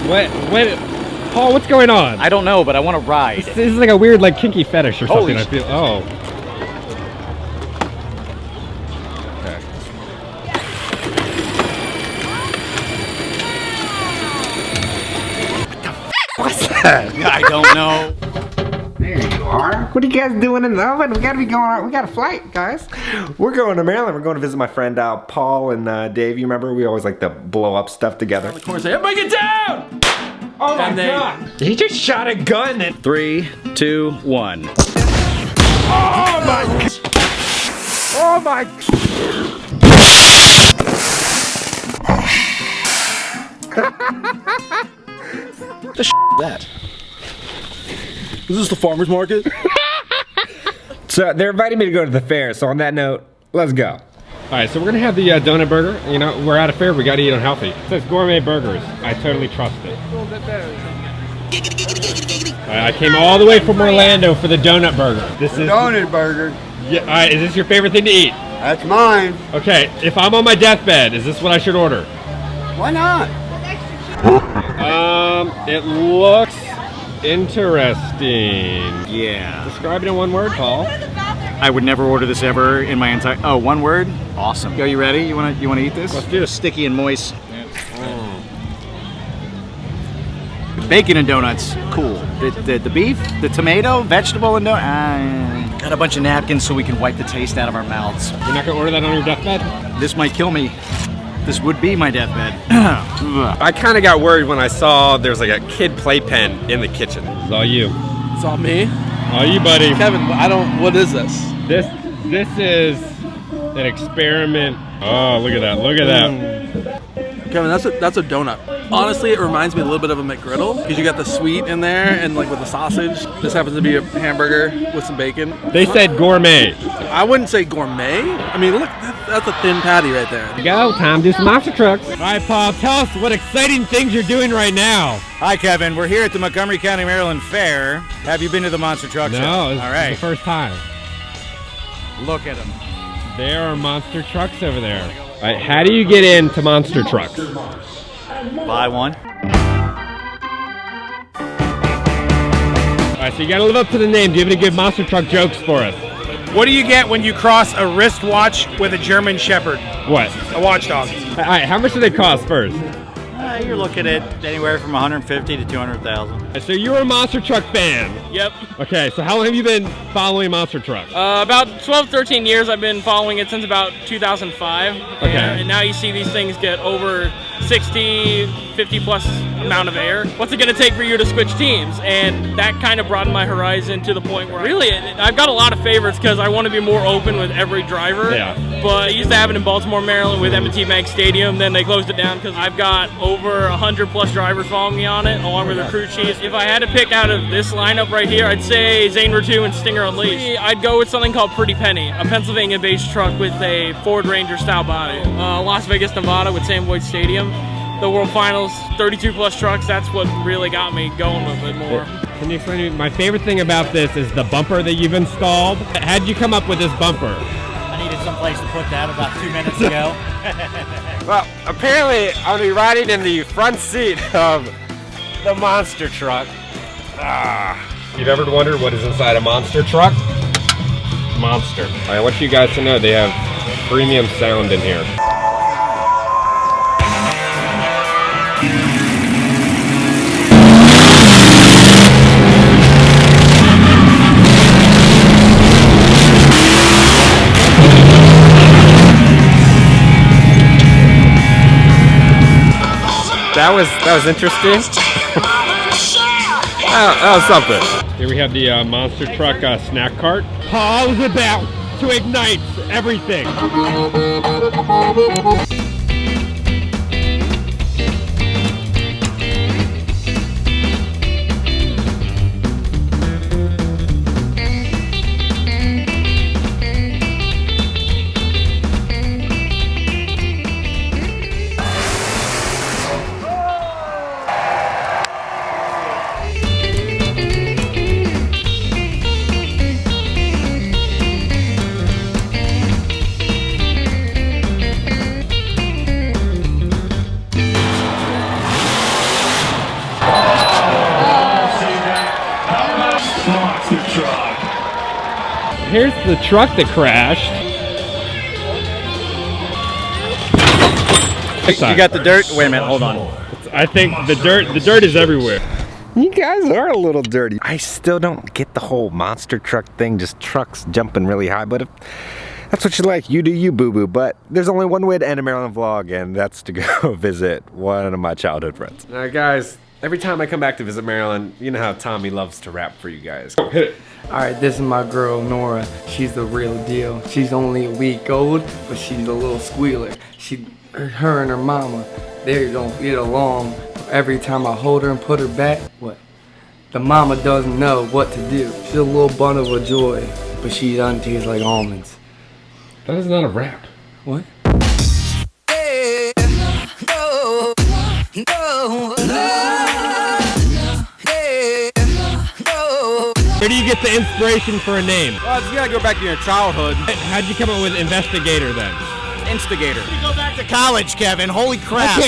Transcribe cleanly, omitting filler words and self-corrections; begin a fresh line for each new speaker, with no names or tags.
What? Paul, what's going on?
I don't know, but I want to ride.
This is like a weird, like, kinky fetish or something. I feel. Oh. Okay.
What's that?
I don't know.
There you are. What are you guys doing in the oven? We gotta be going out. We got a flight, guys. We're going to Maryland. We're going to visit my friend Paul and Dave. You remember we always like to blow up stuff together.
Of course, everybody get down!
Oh my god! He just shot a gun at
3, 2, 1.
Oh my god! Oh my!
What the is that? Is this the farmer's market?
So they're inviting me to go to the fair. So on that note, let's go.
All right, so we're gonna have the donut burger. You know, we're at a fair. We gotta eat unhealthy. It says gourmet burgers. I totally trust it. I came all the way from Orlando for the donut burger. This is
Donut burger.
Yeah. All right, is this your favorite thing to eat?
That's mine.
Okay. If I'm on my deathbed, is this what I should order?
Why not?
It looks interesting.
Yeah.
Describe it in one word, Paul.
I would never order this ever in my entire. Oh, one word? Awesome. Are you ready? You wanna eat this?
Let's do it.
Sticky and moist. Bacon and donuts, cool. The beef, the tomato, vegetable and donut. Got a bunch of napkins so we can wipe the taste out of our mouths.
You're not gonna order that on your deathbed?
This might kill me. This would be my deathbed.
I kind of got worried when I saw there's like a kid playpen in the kitchen. It's all you.
It's all me.
All you, buddy.
Kevin, what is this?
This is an experiment. Oh, look at that! Look at that!
Kevin, that's a donut. Honestly, it reminds me a little bit of a McGriddle because you got the sweet in there and like with the sausage. This happens to be a hamburger with some bacon.
They said gourmet.
I wouldn't say gourmet. I mean, look, that's a thin patty right there.
Go, time to do some monster trucks. All right, Paul, tell us what exciting things you're doing right now.
Hi, Kevin. We're here at the Montgomery County, Maryland Fair. Have you been to the monster truck show?
No,
all right.
It's the first time.
Look at them.
There are monster trucks over there. All right, how do you get into monster trucks?
Buy one.
All right, so you gotta live up to the name. Do you have any good monster truck jokes for us?
What do you get when you cross a wristwatch with a German Shepherd?
What?
A watchdog.
All right, how much do they cost first?
You're looking at anywhere from 150 to 200,000.
So you're a monster truck fan?
Yep.
Okay, so how long have you been following monster trucks?
About 12, 13 years. I've been following it since about 2005.
Okay.
And now you see these things get over 60, 50 plus amount of air. What's it going to take for you to switch teams? And that kind of broadened my horizon to the point where really I've got a lot of favorites because I want to be more open with every driver.
Yeah.
But I used to have it in Baltimore, Maryland with M&T Bank Stadium. Then they closed it down because I've got over 100 plus drivers following me on it, along with their crew chiefs. If I had to pick out of this lineup right here, I'd say Zane Vertu and Stinger Unleashed. I'd go with something called Pretty Penny, a Pennsylvania-based truck with a Ford Ranger style body. Las Vegas, Nevada with Sam Boyd Stadium. The World Finals, 32 plus trucks, that's what really got me going with it more.
Can you explain to me, my favorite thing about this is the bumper that you've installed. How'd you come up with this bumper?
I needed someplace to put that about 2 minutes ago.
Well, apparently I'll be riding in the front seat of the monster truck. You've ever wondered what is inside a monster truck? Monster. I want you guys to know they have premium sound in here. That was interesting. That was something. Here we have the monster truck snack cart. Paul's about to ignite everything. Here's the truck that crashed.
You got the dirt? Wait a minute, hold on.
I think the dirt is everywhere.
You guys are a little dirty. I still don't get the whole monster truck thing, just trucks jumping really high, but if that's what you like, you do you, boo-boo. But there's only one way to end a Maryland vlog, and that's to go visit one of my childhood friends. All right, guys, every time I come back to visit Maryland, you know how Tommy loves to rap for you guys. Go, hit it.
Alright, this is my girl Nora. She's the real deal. She's only a week old, but she's a little squealer. Her and her mama, they don't get along. Every time I hold her and put her back, the mama doesn't know what to do. She's a little bundle of joy, but she doesn't taste like almonds.
That is not a rap.
What?
Where do you get the inspiration for a name?
Well, you gotta go back to your childhood.
How'd you come up with investigator then?
Instigator.
Go back to college, Kevin. Holy crap.